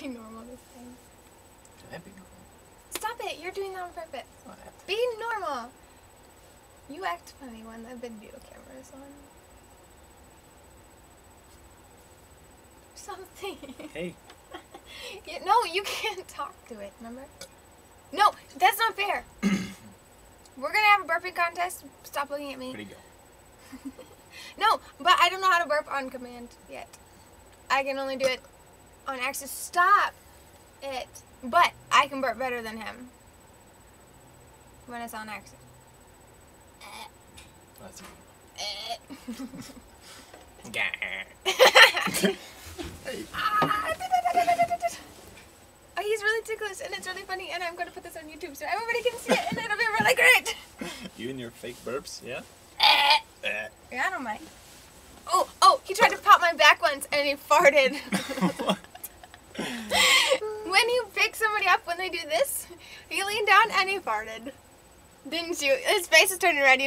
Be normal this time. Can I be normal? Stop it! You're doing that on purpose. What? Be normal. You act funny when the video camera is on. Something. Hey. No, you can't talk to it, remember? No, that's not fair. We're gonna have a burping contest. Stop looking at me. Where'd he go? No, but I don't know how to burp on command yet. I can only do it on access. Stop it. But I can burp better than him when it's on access. That's Oh, he's really ticklish and it's really funny and I'm going to put this on YouTube so everybody can see it and it'll be really great. You and your fake burps, yeah? Yeah, I don't mind. Oh, he tried to pop my back once and he farted. What? When you pick somebody up when they do this, he leaned down and he farted. Didn't you? His face is turning red.